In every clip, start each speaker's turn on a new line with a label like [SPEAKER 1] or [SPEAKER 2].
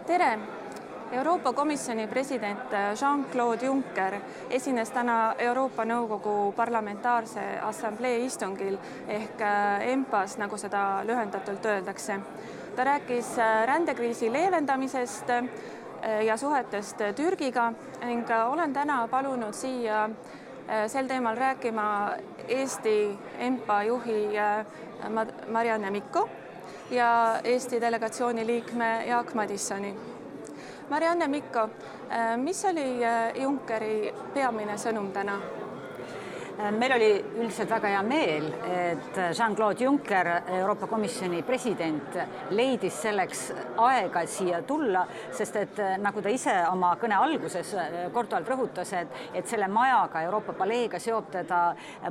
[SPEAKER 1] Tere! Euroopa Komisjoni president Jean-Claude Juncker esines täna Euroopa Nõukogu Parlamentaarse Assamblee istungil ehk EMPAs, nagu seda lühendatult öeldakse. Ta rääkis rändekriisi leevendamisest ja suhetest Türgiga ning olen täna palunud siia sel teemal rääkima Eesti EMPA juhi Marianne Mikko ja Eesti delegatsiooni liikme Jaak Madissoni. Marianne Mikko, mis oli Junckeri peamine sõnum täna?
[SPEAKER 2] Meil oli üldiselt väga hea meel, et Jean-Claude Juncker, Euroopa Komisjoni president, leidis selleks aega siia tulla, sest et nagu ta ise oma kõne alguses korduvalt rõhutas, et selle majaga, Euroopa paleega seob teda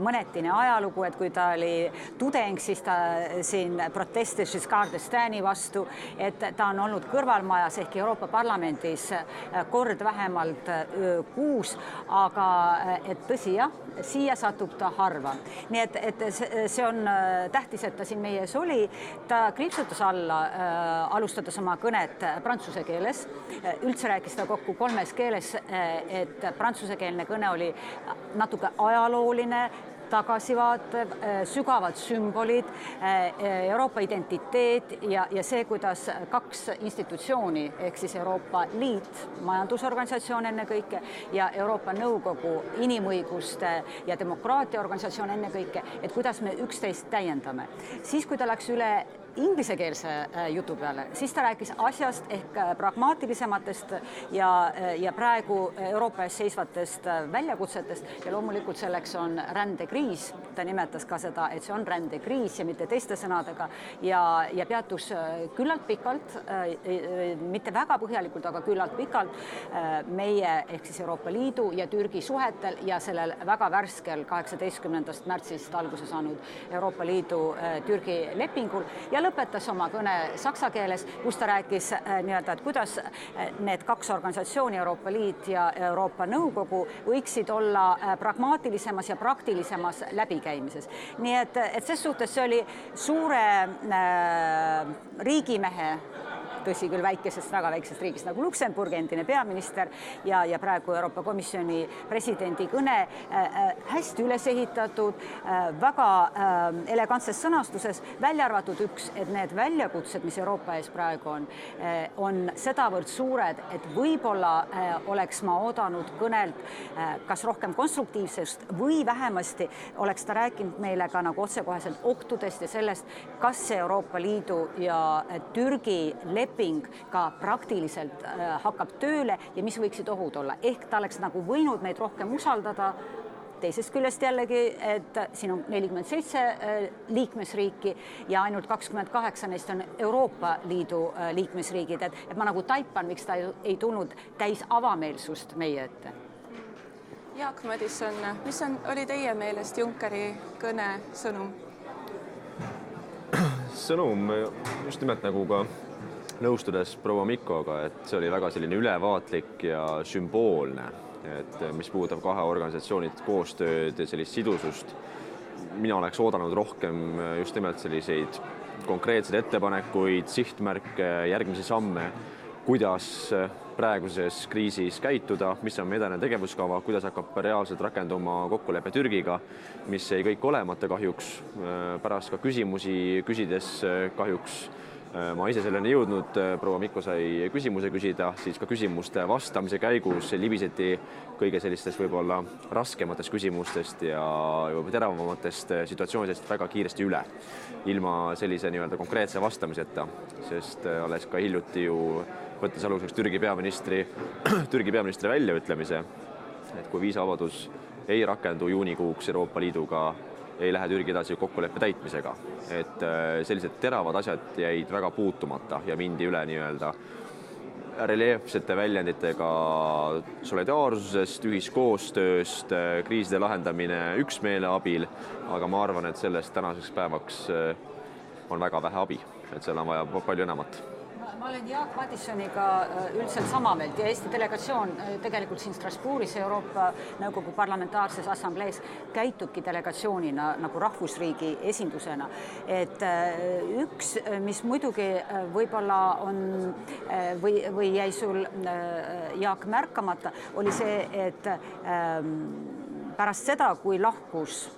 [SPEAKER 2] mõnetine ajalugu, et kui ta oli tudeng, siis ta siin protestis Giscard d'Estaing'i vastu, et ta on olnud kõrvalmajas ehk Euroopa Parlamendis kord vähemalt kuus, aga et tõsi jah, siia satub ta harva. Nii et see on tähtis, et ta siin meie ees oli. Ta kriipsutas alla, alustades oma kõnet prantsuse keeles. Üldse rääkis ta kokku 3 keeles, et prantsusekeelne kõne oli natuke ajalooline, tagasivaatev, sügavad sümbolid, Euroopa identiteet ja see, kuidas 2 institutsiooni, ehk siis Euroopa Liit, majandusorganisatsioon ennekõike ja Euroopa Nõukogu inimõiguste ja demokraatia organisatsioon ennekõike, et kuidas me üksteist täiendame. Siis, kui ta läks üle inglisekeelse jutu peale, siis ta rääkis asjast ehk pragmaatilisematest ja praegu Euroopa ees seisvatest väljakutsetest ja loomulikult selleks on rändekriis. Ta nimetas ka seda, et see on rändekriis ja mitte teiste sõnadega ja peatus küllalt pikalt, mitte väga põhjalikult, aga küllalt pikalt meie ehk siis Euroopa Liidu ja Türgi suhetel ja sellel väga värskel 18. märtsist alguse saanud Euroopa Liidu Türgi lepingul ja lõpetas oma kõne saksa keeles, kus ta rääkis et kuidas need 2 organisatsiooni, Euroopa Liit ja Euroopa Nõukogu, võiksid olla pragmaatilisemas ja praktilisemas läbikäimises. Nii et ses suhtes see oli suure riigimehe, tõsi küll väikesest, väga väiksest riigist nagu Luksemburg, endine peaminister ja praegu Euroopa Komisjoni presidendi kõne hästi üles ehitatud, väga elegantses sõnastuses, välja arvatud üks, et need väljakutsed, mis Euroopa ees praegu on sedavõrd suured, et võib-olla oleks ma oodanud kõnelt kas rohkem konstruktiivsest või vähemasti oleks ta rääkinud meile ka nagu otsekoheselt ohtudest ja sellest, kas see Euroopa Liidu ja Türgi leping ka praktiliselt hakkab tööle ja mis võiksid ohud olla. Ehk ta oleks nagu võinud meid rohkem usaldada. Teisest küljest jällegi, et siin on 47 liikmesriiki ja ainult 28 neist on Euroopa Liidu liikmesriigid. Et ma nagu taipan, miks ta ei tulnud täis avameelsust meie ette.
[SPEAKER 1] Jaak Madisson, mis oli teie meelest Junckeri kõne sõnum?
[SPEAKER 3] Sõnum just nimelt nagu ka nõustudes proua Mikkoga, et see oli väga selline ülevaatlik ja sümboolne, et mis puudutab 2 organisatsioonid koostööd ja sellist sidusust. Mina oleks oodanud rohkem just nimelt selliseid konkreetseid ettepanekuid, sihtmärke, järgmisi samme, kuidas praeguses kriisis käituda, mis on edane tegevuskava, kuidas hakkab reaalselt rakenduma kokkulepe Türgiga, mis ei kõik olemata kahjuks. Pärast ka küsimusi küsides kahjuks ma ise selleni jõudnud, proua Mikko sai küsimuse küsida, siis ka küsimuste vastamise käigus libiseti kõige sellistest võib-olla raskematest küsimustest ja teravamatest situatsioonidest väga kiiresti üle, ilma sellise konkreetse vastamiseta, sest alles ka hiljuti ju võttes aluseks Türgi peaministri väljaütlemise, et kui viisavabadus ei rakendu juunikuuks Euroopa Liiduga, ei lähe Türgi edasi kokkuleppe täitmisega. Et sellised teravad asjad jäid väga puutumata ja mindi üle reljeefsete väljenditega solidaarsusest, ühiskoostööst, kriiside lahendamine üksmeele abil, aga ma arvan, et sellest tänaseks päevaks on väga vähe abi, et seal on vaja palju enamat.
[SPEAKER 2] ma olen Jaak Madissoniga üldiselt sama meelt ja Eesti delegatsioon tegelikult siin Strasbourgis Euroopa Nõukogu Parlamentaarses Assamblees käitubki delegatsioonina nagu rahvusriigi esindusena. Et üks, mis muidugi võib-olla on või jäi sul Jaak märkamata, oli see, et pärast seda, kui lahkus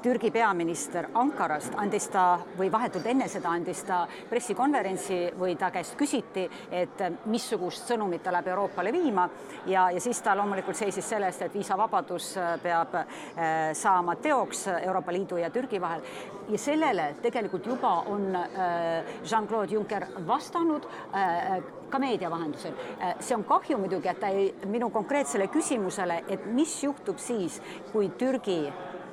[SPEAKER 2] Türgi peaminister Ankarast, andis ta või vahetult enne seda andis ta pressikonverentsi või ta käest küsiti, et missugust sõnumit ta läheb Euroopale viima ja siis ta loomulikult seisis selle eest, et viisavabadus peab saama teoks Euroopa Liidu ja Türgi vahel. Ja sellele tegelikult juba on Jean-Claude Juncker vastanud ka meedia vahendusel. See on kahju muidugi, et ta minu konkreetsele küsimusele, et mis juhtub siis, kui Türgi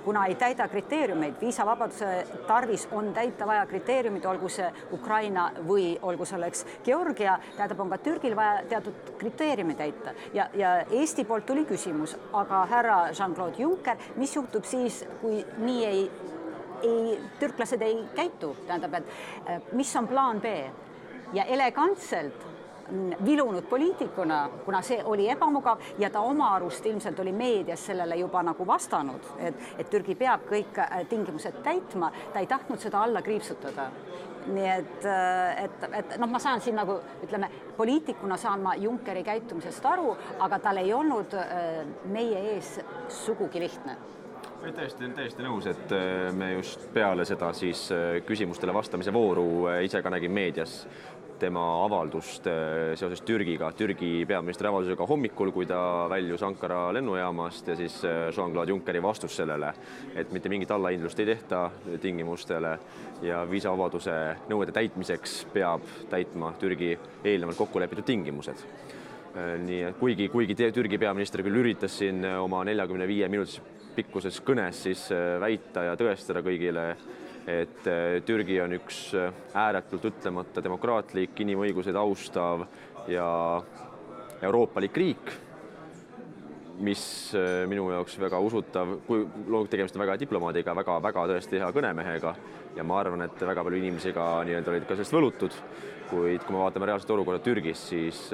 [SPEAKER 2] kuna ei täida kriteeriumeid, viisavabaduse tarvis on täita vaja kriteeriumid, olgu see Ukraina või olgu selleks Georgia, tähendab on ka Türgil vaja teatud kriteeriumi täita. Ja Eesti poolt tuli küsimus, aga härra Jean-Claude Juncker, mis juhtub siis, kui nii türklased ei käitu, tähendab, et mis on plaan B? Ja elegantselt vilunud poliitikuna, kuna see oli ebamugav ja ta oma arust ilmselt oli meedias sellele juba nagu vastanud, et Türgi peab kõik tingimused täitma, ta ei tahtnud seda alla kriipsutada. Nii et ma saan siin nagu, ütleme, poliitikuna saan ma Junckeri käitumisest aru, aga tal ei olnud meie ees sugugi lihtne.
[SPEAKER 3] Täiesti nõus, et me just peale seda siis küsimustele vastamise vooru ise ka nägin meedias tema avaldust seoses Türgiga, Türgi peaministri avaldusega hommikul, kui ta väljus Ankara lennujaamast ja siis Jean-Claude Junckeri vastus sellele, et mitte mingit allahindlust ei tehta tingimustele ja viisavabaduse nõuete täitmiseks peab täitma Türgi eelnevalt kokku lepitud tingimused. Nii et kuigi Türgi peaminister küll üritas siin oma 45 minutis pikkuses kõnes siis väita ja tõestada kõigile, et Türgi on üks ääretult ütlemata demokraatlik, inimõiguseid austav ja euroopalik riik, mis minu jaoks väga usutav, kui tegemist on väga diplomaadiga, väga tõesti hea kõnemehega ja ma arvan, et väga palju inimesi ka nii-öelda olid ka sellest võlutud, kuid kui me vaatame reaalset olukorda Türgis, siis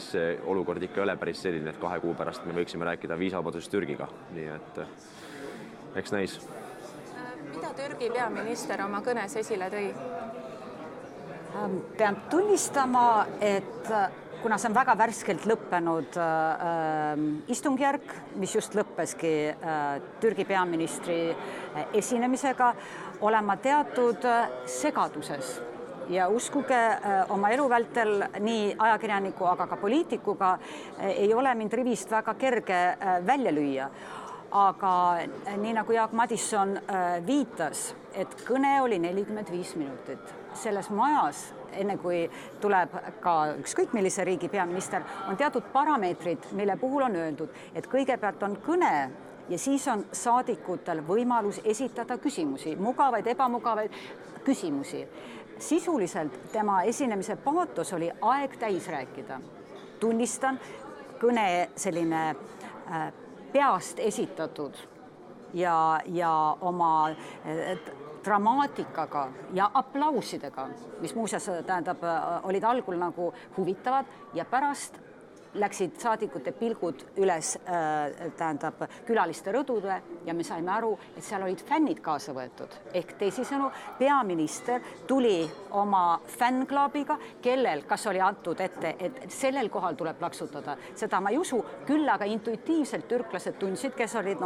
[SPEAKER 3] see olukord ikka ei ole päris selline, et 2 kuu pärast me võiksime rääkida viisavabadusest Türgiga, nii et eks näis.
[SPEAKER 1] Mida Türgi peaminister oma kõnes esile tõi?
[SPEAKER 2] Pean tunnistama, et kuna see on väga värskelt lõppenud istungjärk, mis just lõppeski Türgi peaministri esinemisega, olen ma teatud segaduses. Ja uskuge, oma elu vältel nii ajakirjaniku, aga ka poliitikuga ei ole mind rivist väga kerge välja lüüa. Aga nii nagu Jaak Madisson viitas, et kõne oli 45 minutit. Selles majas, enne kui tuleb ka ükskõik millise riigi peaminister, on teatud parameetrid, mille puhul on öeldud, et kõigepealt on kõne ja siis on saadikutel võimalus esitada küsimusi, mugavaid, ebamugavaid küsimusi. Sisuliselt tema esinemise paatos oli aeg täis rääkida. Tunnistan, kõne selline peast esitatud ja oma dramaatikaga ja aplausidega, mis muuseas tähendab, olid algul nagu huvitavad ja pärast läksid saadikute pilgud üles tähendab külaliste rõdude ja me saime aru, et seal olid fännid kaasa võetud. Ehk teisisõnu, peaminister tuli oma fännklaabiga, kellel kas oli antud ette, et sellel kohal tuleb plaksutada. Seda ma ei usu, küll aga intuitiivselt türklased tundsid, kes olid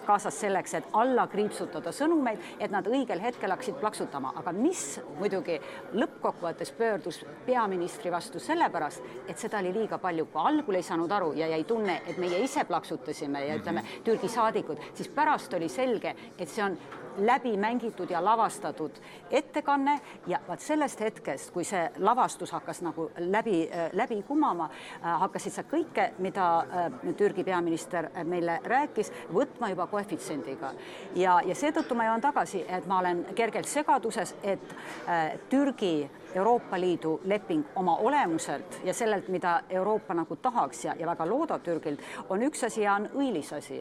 [SPEAKER 2] kaasas selleks, et alla kriipsutada sõnumeid, et nad õigel hetkel hakkasid plaksutama. Aga mis muidugi lõppkokkuvõttes pöördus peaministri vastu sellepärast, et seda oli liiga palju. Kui algul ei saanud aru ja jäi tunne, et meie ise plaksutasime ja ütleme Türgi saadikud, siis pärast oli selge, et see on läbi mängitud ja lavastatud ettekanne ja vaat sellest hetkest, kui see lavastus hakkas nagu läbi kumama, hakkasid sa kõike, mida Türgi peaminister meile rääkis, võtma juba koefitsiendiga. Ja seetõttu ma jõuan tagasi, et ma olen kergelt segaduses, et Türgi Euroopa Liidu leping oma olemuselt ja sellelt, mida Euroopa nagu tahaks ja väga loodab Türgilt, on üks asi ja on õilis asi.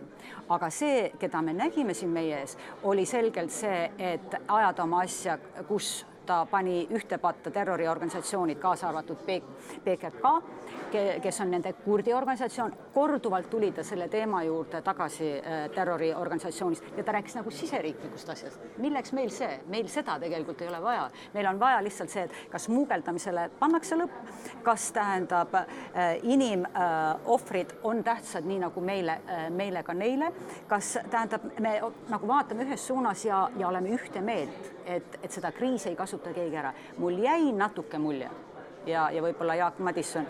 [SPEAKER 2] Aga see, keda me nägime siin meie ees, oli selgelt see, et ajada oma asja, kus ta pani ühte patta terroriorganisatsioonid, kaasa arvatud PKK, kes on nende kurdi organisatsioon. Korduvalt tuli ta selle teema juurde tagasi terroriorganisatsioonist ja ta rääkis nagu siseriiklikust asjast. Milleks meil see? Meil seda tegelikult ei ole vaja. Meil on vaja lihtsalt see, et kas muugeldamisele pannakse lõpp, kas tähendab inimohvrid on tähtsad nii nagu meile ka neile, kas tähendab, me nagu vaatame ühes suunas ja oleme ühte meelt, et seda kriisi ei kasuta keegi ära. Mul jäi natuke mulje ja võib-olla Jaak Madison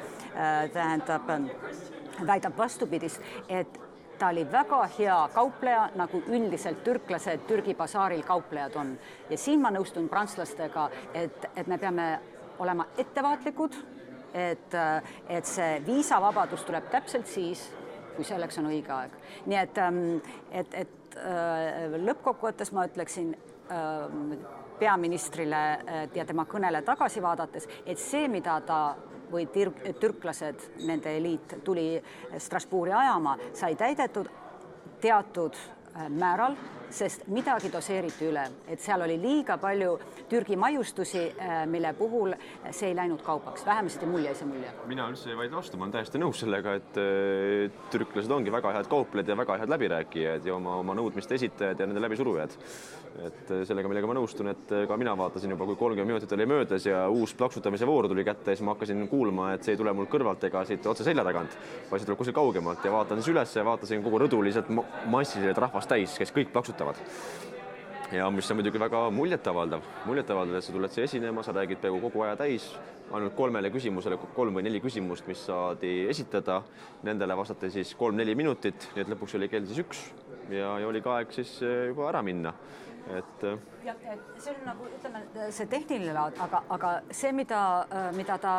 [SPEAKER 2] väidab vastupidist, et ta oli väga hea kaupleja, nagu üldiselt türklased Türgi basaaril kauplejad on. Ja siin ma nõustun prantslastega, et me peame olema ettevaatlikud, et see viisavabadus tuleb täpselt siis, kui selleks on õige aeg. Nii et lõppkokkuvõttes ma ütleksin peaministrile ja tema kõnele tagasi vaadates, et see, mida ta või türklased, nende eliit tuli Strasbourgi ajama, sai täidetud teatud määral, sest midagi doseeriti üle, et seal oli liiga palju Türgi maiustusi, mille puhul see ei läinud kaupaks. Vähemasti mul jäi see mulje.
[SPEAKER 3] Mina üldse ei vaid vastu, ma olen täiesti nõus sellega, et türklased ongi väga head kauplejad ja väga head läbirääkijad ja oma nõudmiste esitajad ja nende läbisurujad. Et sellega, millega ma nõustun, et ka mina vaatasin juba, kui 30 minutit oli möödas ja uus plaksutamise voor tuli kätte, siis ma hakkasin kuulma, et see ei tule mul kõrvalt ega siit otse selja tagant, vaid see tuleb kuskil kaugemalt ja vaatan siis üles ja vaatasin kogu rõdu lihtsalt massiliselt rahvast täis, kes kõik plaksutavad. Ja mis on muidugi väga muljetavaldav, et sa tuled siia esinema, sa räägid peaaegu kogu aja täis, ainult 3 või 4 küsimust, mis saadi esitada, nendele vastati siis 3-4 minutit, nii et lõpuks oli kell siis 1 ja oli ka aeg siis juba ära minna.
[SPEAKER 2] Ja, see on nagu, ütleme, see tehniline laad, aga see, mida ta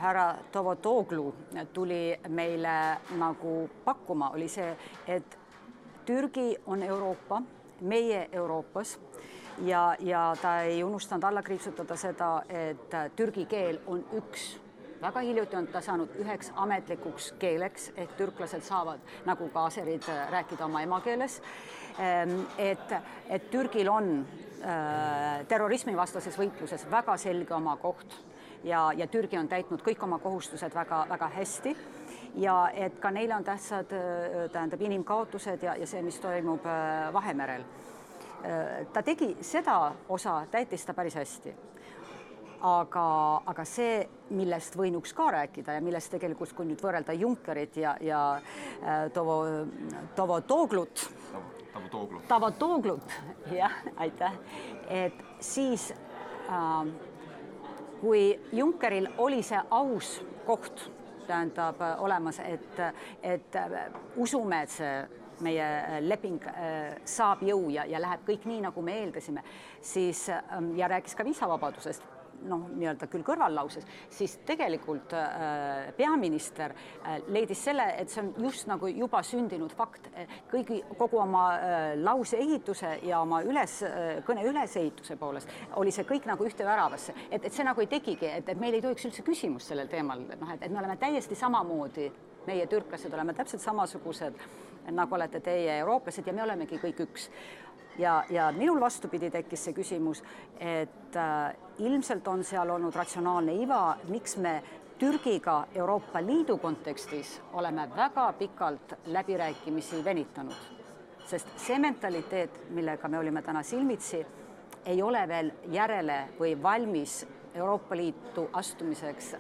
[SPEAKER 2] härra Davutoglu tuli meile nagu pakkuma, oli see, et Türgi on Euroopa, meie Euroopas ja ta ei unustanud alla kriipsutada seda, et türgi keel on väga hiljuti on ta saanud üheks ametlikuks keeleks, ehk türklased saavad, nagu ka aserid, rääkida oma emakeeles, et Türgil on terrorismivastases võitluses väga selge oma koht ja Türgi on täitnud kõik oma kohustused väga hästi ja et ka neile on tähtsad inimkaotused ja see, mis toimub Vahemerel. Ta tegi seda osa, täitis ta päris hästi. Aga see, millest võinuks ka rääkida ja millest tegelikult, kui nüüd võrrelda Junckerit ja Davutoglut, jah, aitäh, et siis kui Junckeril oli see aus koht, tähendab olemas, et usume, et see meie leping saab jõu ja läheb kõik nii, nagu me eeldasime, siis ja rääkis ka viisavabadusest, nii-öelda küll kõrvallauses, siis tegelikult peaminister leidis selle, et see on just nagu juba sündinud fakt. Kogu oma lause ehituse ja oma kõne ülesehituse poolest oli see kõik nagu ühte väravasse. Et see nagu ei tegigi, et meil ei tohiks üldse küsimust sellel teemal, et me oleme täiesti samamoodi, meie türklased oleme täpselt samasugused, nagu olete teie eurooplased ja me olemegi kõik üks. Ja minul vastupidi tekkis see küsimus, et ilmselt on seal olnud ratsionaalne iva, miks me Türgiga Euroopa Liidu kontekstis oleme väga pikalt läbirääkimisi venitanud. Sest see mentaliteet, millega me olime täna silmitsi, ei ole veel järele või valmis Euroopa Liitu astumiseks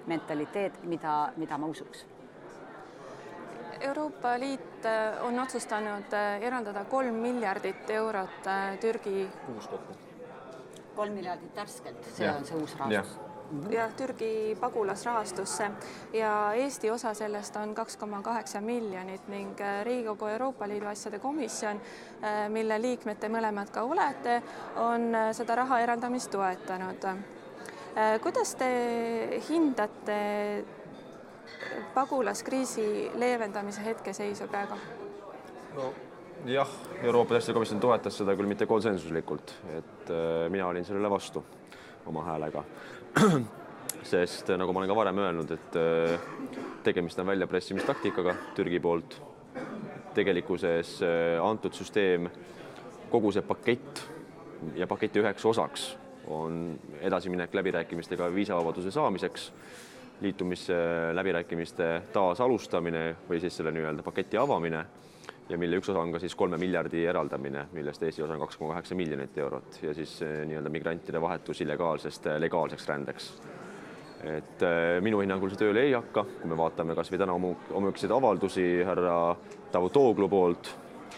[SPEAKER 2] mentaliteet, mida ma usuks.
[SPEAKER 1] Euroopa Liit on otsustanud eraldada 3 miljardit eurot Türgi...
[SPEAKER 2] 3 miljardit tärskelt, see on see uus rahastus.
[SPEAKER 1] Ja Türgi pagulasrahastusse ja Eesti osa sellest on 2,8 miljonit ning Riigikogu Euroopa Liidu asjade komisjon, mille liikmete mõlemad ka olete, on seda raha eraldamist toetanud. Kuidas te hindate pagulaskriisi leevendamise hetkeseisu praegu?
[SPEAKER 3] Jah, Euroopa asjade komisjon toetas seda küll mitte konsensuslikult, et mina olin sellele vastu oma häälega. Sest nagu ma olen ka varem öelnud, et tegemist on väljapressimistaktika Türgi poolt. Tegelikkuses antud süsteem, kogu see pakett ja paketi üheks osaks on edasiminek läbirääkimistega viisavabaduse saamiseks, liitumisläbirääkimiste taasalustamine või siis selle nii-öelda paketi avamine ja mille üks osa on ka siis 3 miljardi eraldamine, millest Eesti osa on 2,8 miljonit eurot ja siis nii-öelda migrantide vahetus illegaalsest legaalseks rändeks. Et minu hinnangul see tööle ei hakka, kui me vaatame kas või täna hommikuseid avaldusi härra Davutoglu poolt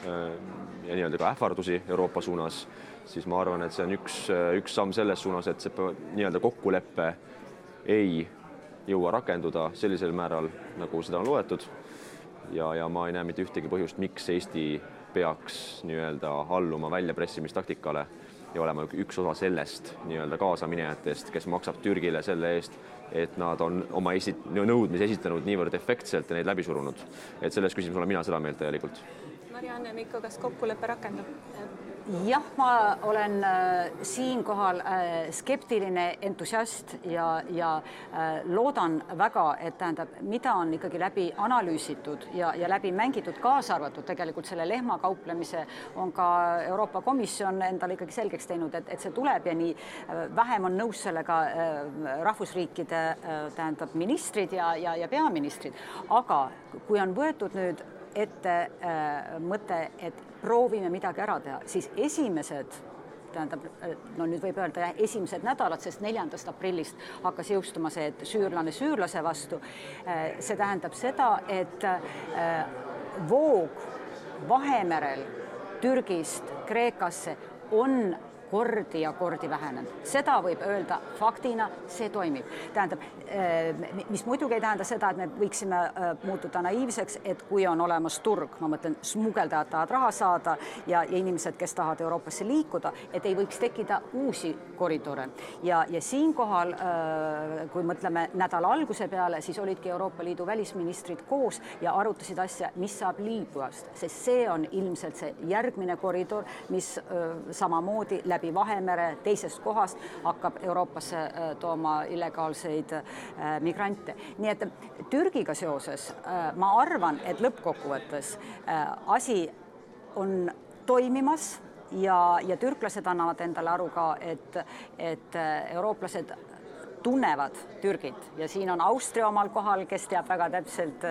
[SPEAKER 3] ja nii-öelda ka ähvardusi Euroopa suunas, siis ma arvan, et see on üks samm selles suunas, et see nii-öelda kokkulepe ei jõua rakenduda sellisel määral, nagu seda on loetud ja ma ei näe mitte ühtegi põhjust, miks Eesti peaks nii-öelda alluma väljapressimistaktikale ja olema üks osa sellest nii-öelda kaasaminejatest, kes maksab Türgile selle eest, et nad on oma nõudmisi esitanud niivõrd efektselt ja neid läbi surunud. Et selles küsimus olen mina seda meelt täielikult.
[SPEAKER 1] Marianne Mikko, kas kokkulepe rakendub?
[SPEAKER 2] Jah, ma olen siinkohal skeptiline entusiast ja loodan väga, et tähendab, mida on ikkagi läbi analüüsitud ja läbi mängitud kaasa arvatud tegelikult selle lehmakauplemise on ka Euroopa Komisjon endale ikkagi selgeks teinud, et see tuleb ja nii vähem on nõus sellega rahvusriikide tähendab ministrid ja peaministrid. Aga kui on võetud nüüd ette mõte, et proovime midagi ära teha, siis esimesed, tähendab, no nüüd võib öelda esimesed nädalad, sest 4. aprillist hakkas jõustuma see, et süürlane süürlase vastu. See tähendab seda, et voog Vahemerel Türgist Kreekasse on kordi ja kordi vähenenud. Seda võib öelda faktina, see toimib. Tähendab, mis muidugi ei tähenda seda, et me võiksime muutuda naiivseks, et kui on olemas turg, ma mõtlen, smugeldajad tahavad raha saada ja inimesed, kes tahavad Euroopasse liikuda, et ei võiks tekkida uusi koridore. Ja siinkohal, kui mõtleme nädala alguse peale, siis olidki Euroopa Liidu välisministrid koos ja arutasid asja, mis saab Liibüast, sest see on ilmselt see järgmine koridor, mis samamoodi läbi Vahemere teisest kohast hakkab Euroopasse tooma illegaalseid migrante. Nii et Türgiga seoses ma arvan, et lõppkokkuvõttes asi on toimimas ja türklased annavad endale aru ka, et eurooplased tunnevad Türgit ja siin on Austria omal kohal, kes teab väga täpselt,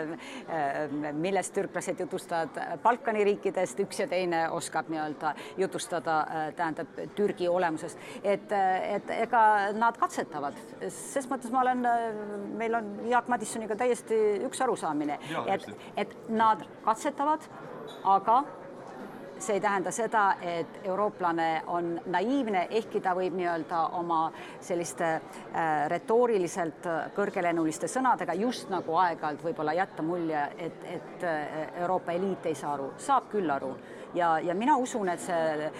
[SPEAKER 2] millest türklased jutustavad Balkani riikidest, üks ja teine oskab nii-öelda jutustada tähendab Türgi olemusest, et ega nad katsetavad. Ses mõttes meil on Jaak Madissoniga täiesti üks arusaamine, et nad katsetavad, aga see ei tähenda seda, et eurooplane on naiivne, ehkki ta võib nii-öelda oma selliste retooriliselt kõrgelennuliste sõnadega just nagu aeg-ajalt võib-olla jätta mulje, et Euroopa eliit ei saa aru. Saab küll aru. Ja mina usun, et see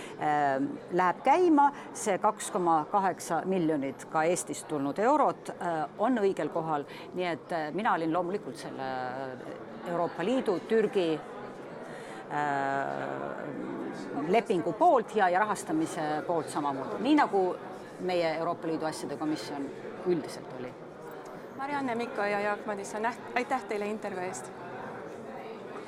[SPEAKER 2] läheb käima, see 2,8 miljonit ka Eestist tulnud eurot on õigel kohal. Nii et mina olin loomulikult selle Euroopa Liidu, Türgi lepingu poolt ja rahastamise poolt samamoodi, nii nagu meie Euroopa Liidu asjade komisjon üldiselt oli.
[SPEAKER 1] Marianne Mikko ja Jaak Madisson, aitäh teile intervjuu eest!